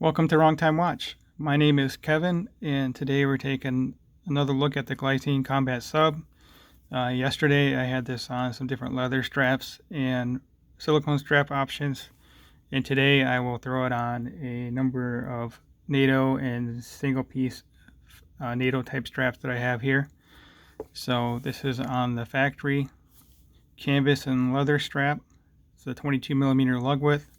Welcome to Wrong Time Watch. My name is Kevin, and today we're taking another look at the Glycine Combat Sub. Yesterday I had this on some different leather straps and silicone strap options, and today I will throw it on a number of NATO and single piece NATO type straps that I have here. So this is on the factory canvas and leather strap. It's a 22 millimeter lug width.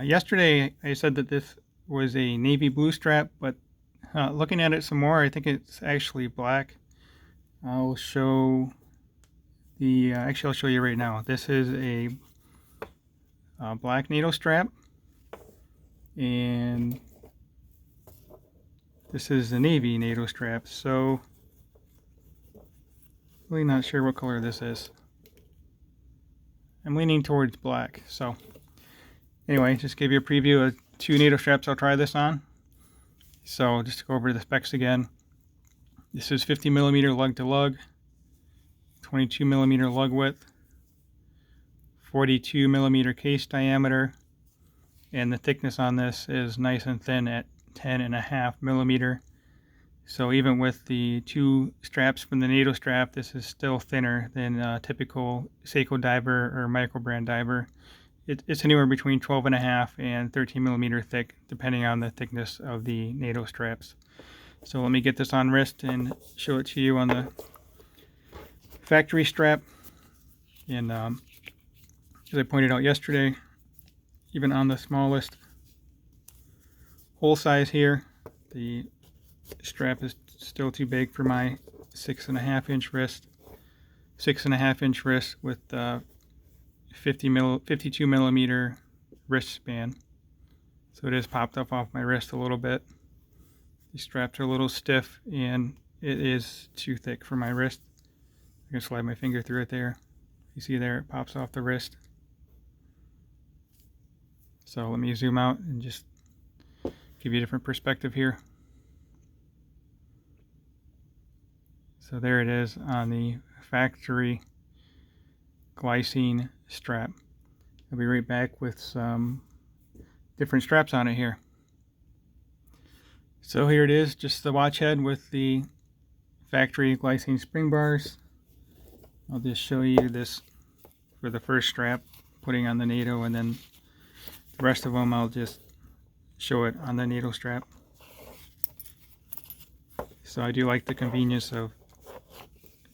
Yesterday I said that this was a navy blue strap, but looking at it some more, I think it's actually black. I'll show the, actually I'll show you right now. This is a black NATO strap, and this is the navy NATO strap. So really not sure what color this is. I'm leaning towards black. So anyway, just give you a preview of two NATO straps I'll try this on. So just to go over the specs again, this is 50 millimeter lug to lug, 22 millimeter lug width, 42 millimeter case diameter, and the thickness on this is nice and thin at 10.5 millimeter. So even with the two straps from the NATO strap, this is still thinner than a typical Seiko diver or micro brand diver. It's anywhere between 12.5 and 13 millimeter thick, depending on the thickness of the NATO straps. So let me get this on wrist and show it to you on the factory strap. And as I pointed out yesterday, even on the smallest hole size here, the strap is still too big for my 6.5 inch wrist. 6.5 inch wrist with 52 millimeter wrist span. So it is popped up off my wrist a little bit. These straps are a little stiff and it is too thick for my wrist. I can slide my finger through it there. You see there, it pops off the wrist. So let me zoom out and just give you a different perspective here. So there it is on the factory Glycine strap. I'll be right back with some different straps on it here. So here it is, just the watch head with the factory Glycine spring bars. I'll just show you this for the first strap, putting on the NATO, and then the rest of them I'll just show it on the NATO strap. So I do like the convenience of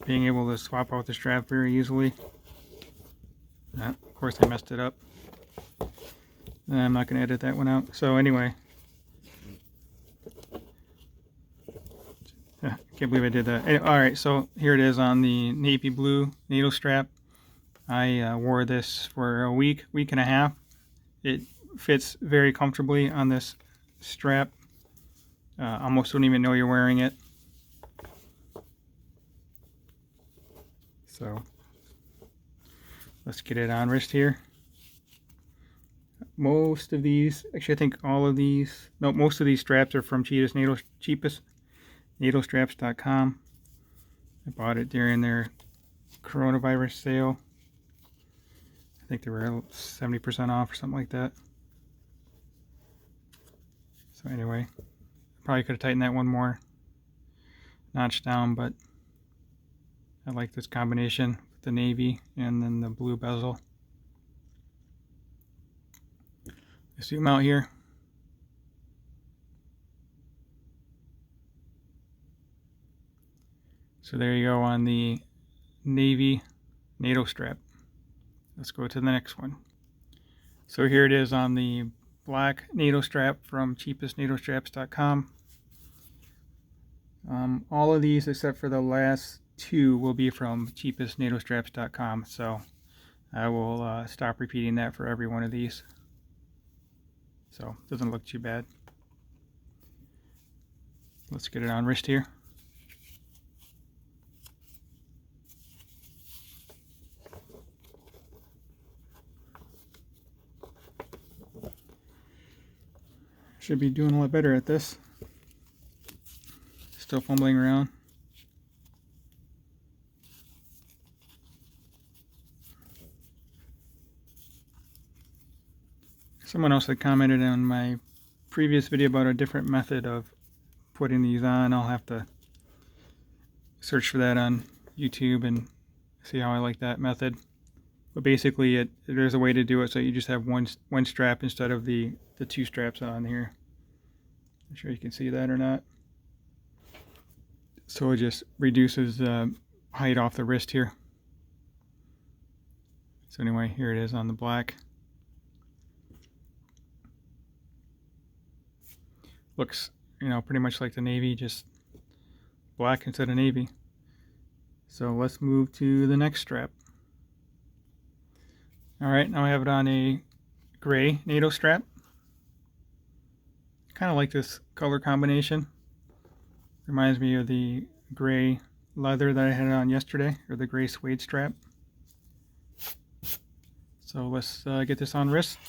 being able to swap out the strap very easily. Of course I messed it up. I'm not going to edit that one out. So anyway, I can't believe I did that. Alright, so here it is on the navy blue NATO strap. I wore this for a week and a half. It fits very comfortably on this strap. Almost don't even know you're wearing it. So let's get it on wrist here. Most of these, actually I think all of these, no, most of these straps are from cheapestnatostraps.com. I bought it during their coronavirus sale. I think they were 70% off or something like that. So anyway, probably could have tightened that one more notch down, but I like this combination with the navy and then the blue bezel. Zoom out here. So there you go on the navy NATO strap. Let's go to the next one. So here it is on the black NATO strap from cheapestnatostraps.com. All of these except for the last two will be from cheapestnatostraps.com, so I will stop repeating that for every one of these. So it doesn't look too bad. Let's get it on wrist here. Should be doing a lot better at this. Still fumbling around. Someone else had commented on my previous video about a different method of putting these on. I'll have to search for that on YouTube and see how I like that method. But basically, there's a way to do it so you just have one strap instead of the two straps on here. Not sure you can see that or not. So it just reduces the height off the wrist here. So anyway, here it is on the black. Looks, pretty much like the navy, just black instead of navy. So let's move to the next strap. Alright, now I have it on a gray NATO strap. Kind of like this color combination. Reminds me of the gray leather that I had on yesterday, or the gray suede strap. So let's get this on wrist.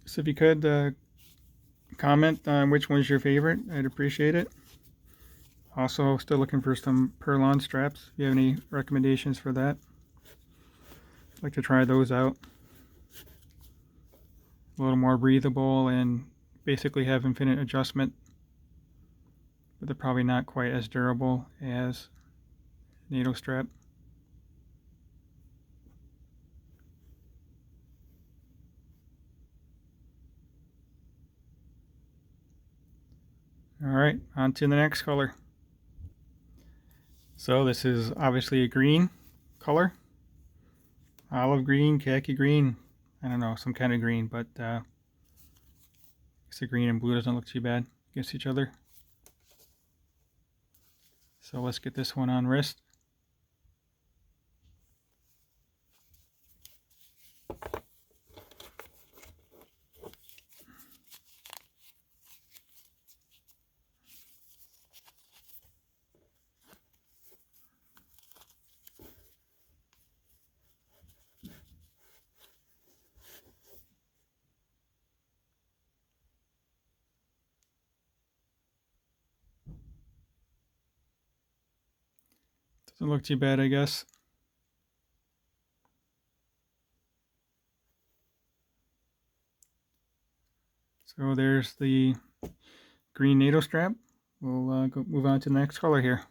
So if you could comment on which one's your favorite, I'd appreciate it. Also, still looking for some Perlon straps. If you have any recommendations for that, I'd like to try those out. A little more breathable and basically have infinite adjustment, but they're probably not quite as durable as NATO strap. Alright, on to the next color. So this is obviously a green color. Olive green, khaki green, I don't know, some kind of green, but I guess the green and blue doesn't look too bad against each other. So let's get this one on wrist. Doesn't look too bad, I guess. So there's the green NATO strap. We'll move on to the next color here.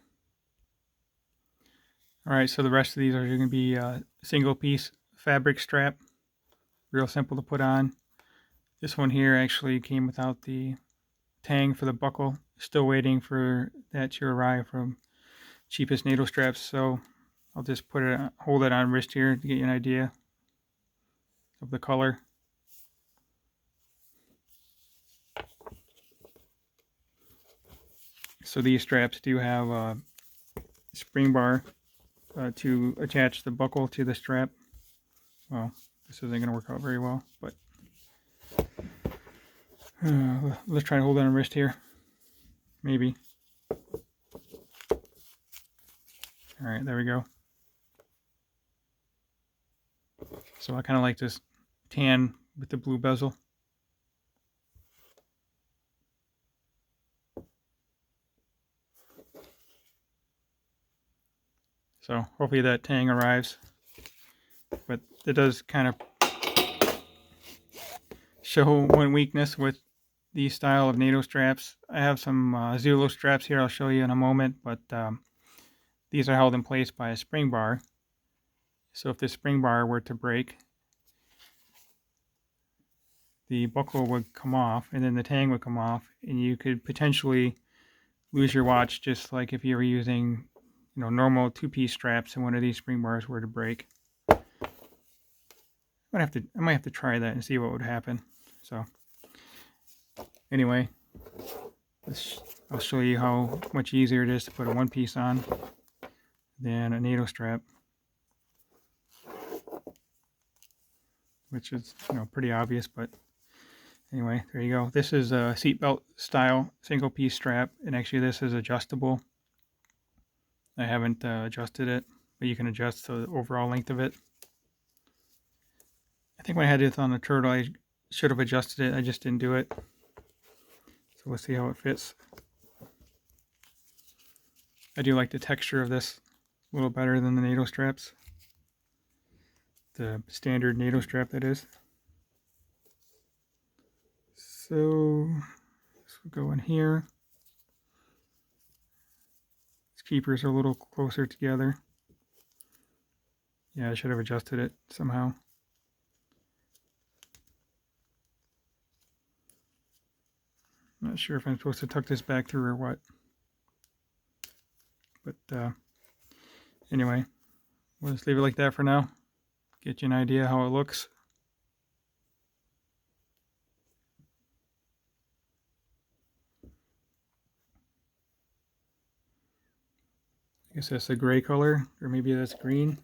Alright, so the rest of these are going to be single piece fabric strap. Real simple to put on. This one here actually came without the tang for the buckle. Still waiting for that to arrive from cheapest NATO straps, so I'll just hold it on wrist here to get you an idea of the color. So these straps do have a spring bar to attach the buckle to the strap. Well, this isn't going to work out very well, but let's try to hold it on wrist here. Maybe. Alright, there we go. So I kind of like this tan with the blue bezel. So hopefully that tang arrives. But it does kind of show one weakness with these style of NATO straps. I have some Zulu straps here I'll show you in a moment, but these are held in place by a spring bar. So if the spring bar were to break, the buckle would come off and then the tang would come off, and you could potentially lose your watch, just like if you were using normal two-piece straps and one of these spring bars were to break. I might have to try that and see what would happen. So anyway, I'll show you how much easier it is to put a one piece on than a NATO strap, which is pretty obvious, but anyway, there you go. This is a seatbelt style single piece strap, and actually this is adjustable. I haven't adjusted it, but you can adjust the overall length of it. I think when I had this on the turtle, I should have adjusted it. I just didn't do it. So let's see how it fits. I do like the texture of this a little better than the NATO straps. The standard NATO strap, that is. So this will go in here. These keepers are a little closer together. Yeah, I should have adjusted it somehow. Not sure if I'm supposed to tuck this back through or what. But anyway, we'll just leave it like that for now. Get you an idea how it looks. I guess that's a gray color, or maybe that's green.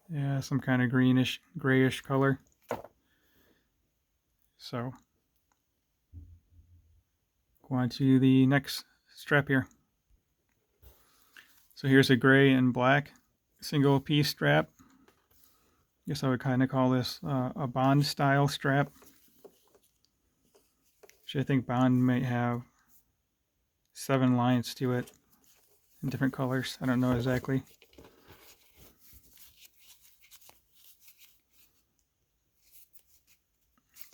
Yeah, some kind of greenish, grayish color. So, go on to the next strap here. So here's a gray and black single piece strap. I guess I would kind of call this a Bond style strap. Which I think Bond might have 7 lines to it in different colors. I don't know exactly.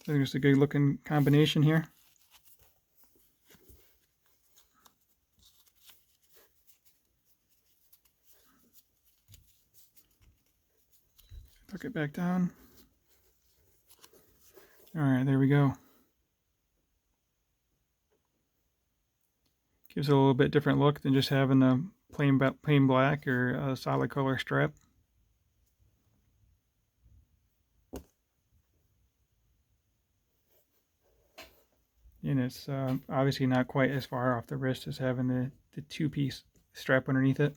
So there's a good looking combination here. Tuck it back down. Alright, there we go. Gives it a little bit different look than just having a plain black or a solid color strap. And it's obviously not quite as far off the wrist as having the 2-piece strap underneath it.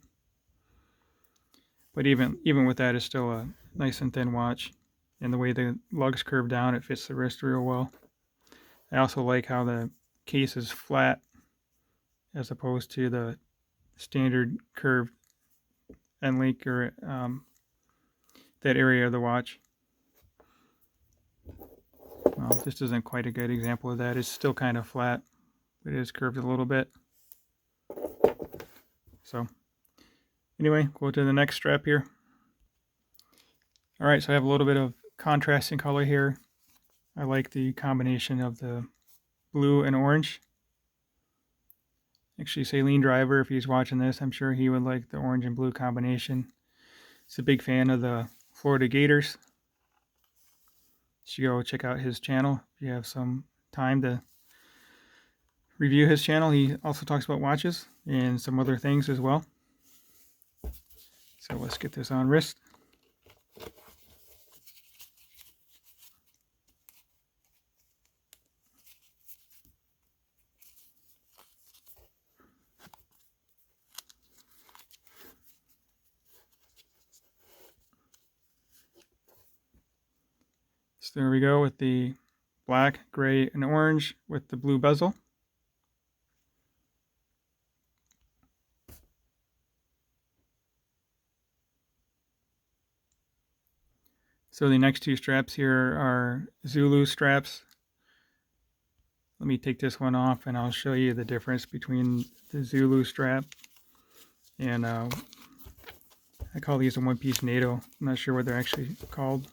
But even with that, it's still a nice and thin watch. And the way the lugs curve down, it fits the wrist real well. I also like how the case is flat as opposed to the standard curved end link or that area of the watch. Well, this isn't quite a good example of that. It's still kind of flat, but it is curved a little bit. So anyway, go to the next strap here. Alright, so I have a little bit of contrasting color here. I like the combination of the blue and orange. Actually, Saline Driver, if he's watching this, I'm sure he would like the orange and blue combination. He's a big fan of the Florida Gators. You should go check out his channel if you have some time to review his channel. He also talks about watches and some other things as well. So let's get this on wrist. So there we go with the black, gray, and orange with the blue bezel. So the next 2 straps here are Zulu straps. Let me take this one off and I'll show you the difference between the Zulu strap and I call these a 1-piece NATO. I'm not sure what they're actually called.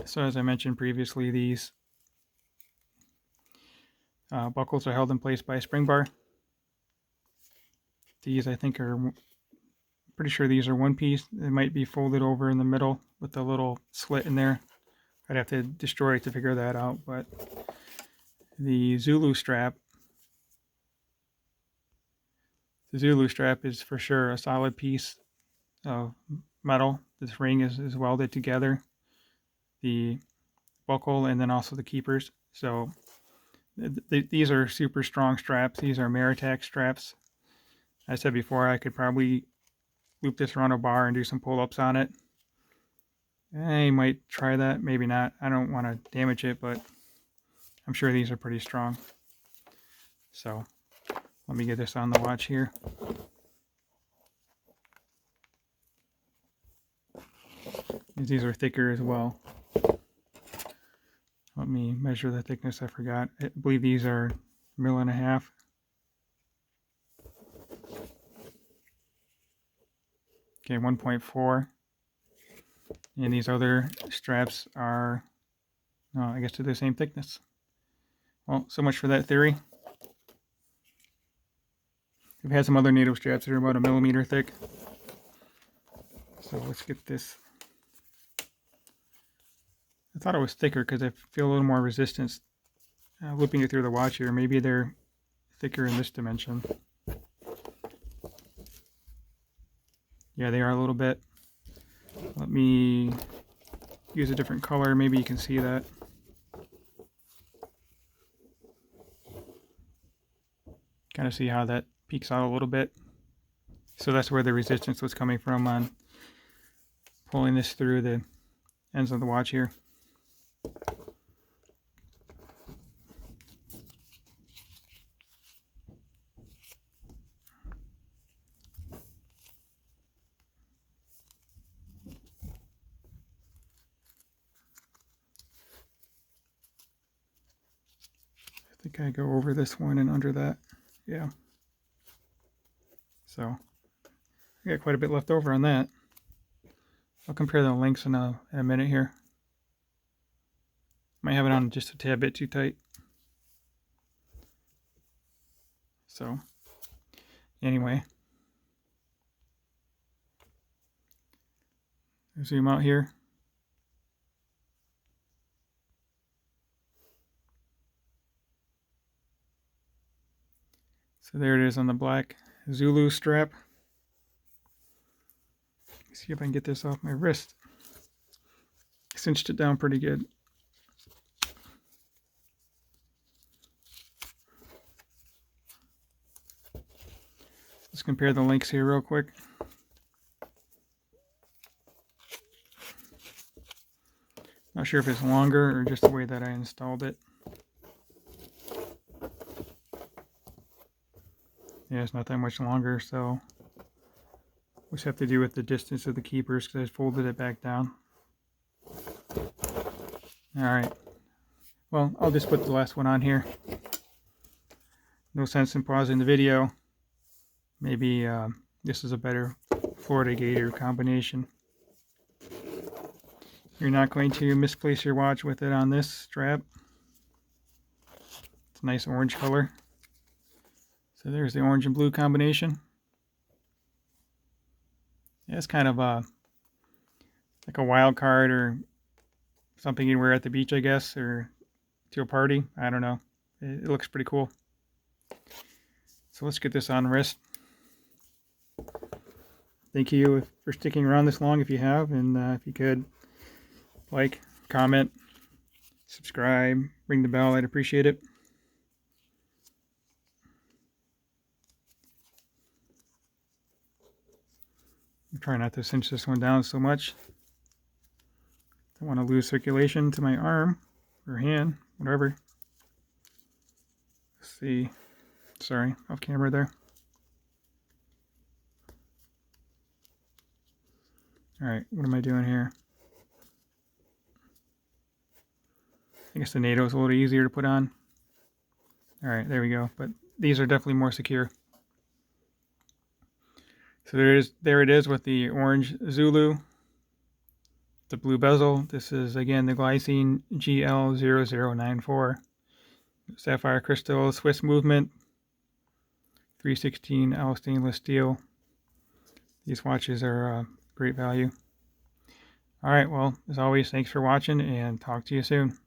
So as I mentioned previously, these buckles are held in place by a spring bar. These I think are, pretty sure these are 1-piece. They might be folded over in the middle with a little slit in there. I'd have to destroy it to figure that out, but the Zulu strap is for sure a solid piece of metal. This ring is welded together. The buckle and then also the keepers. So these are super strong straps. These are Maritac straps. I said before I could probably loop this around a bar and do some pull-ups on it. I might try that, maybe not. I don't want to damage it, but I'm sure these are pretty strong. So let me get this on the watch here. These are thicker as well. Let me measure the thickness. I forgot. I believe these are 1.5 mils. Okay, 1.4. And these other straps are, I guess, to the same thickness. Well, so much for that theory. We've had some other NATO straps that are about 1 millimeter thick. So let's get this. I thought it was thicker because I feel a little more resistance looping it through the watch here. Maybe they're thicker in this dimension. Yeah, they are a little bit. Let me use a different color. Maybe you can see that. Kind of see how that peeks out a little bit. So that's where the resistance was coming from on pulling this through the ends of the watch here. I think I go over this one and under that. Yeah. So I got quite a bit left over on that. I'll compare the lengths in a minute here. Might have it on just a tad bit too tight. So anyway, zoom out here. So there it is on the black Zulu strap. Let's see if I can get this off my wrist. Cinched it down pretty good. Let's compare the lengths here real quick. Not sure if it's longer or just the way that I installed it. Yeah, it's not that much longer, so we just have to do with the distance of the keepers because I folded it back down. Alright, well, I'll just put the last one on here. No sense in pausing the video. Maybe this is a better Florida Gator combination. You're not going to misplace your watch with it on this strap. It's a nice orange color. So there's the orange and blue combination. Yeah, it's kind of like a wild card or something you wear at the beach, I guess, or to a party. I don't know. It looks pretty cool. So let's get this on wrist. Thank you for sticking around this long if you have, and if you could like, comment, subscribe, ring the bell, I'd appreciate it. I'm trying not to cinch this one down so much. Don't want to lose circulation to my arm or hand, whatever. Let's see. Sorry, off camera there. Alright, what am I doing here? I guess the NATO is a little easier to put on. Alright, there we go. But these are definitely more secure. So there it is with the orange Zulu, the blue bezel. This is again the Glycine GL0094. Sapphire crystal, Swiss movement, 316L stainless steel. These watches are great value. Alright, well, as always, thanks for watching and talk to you soon.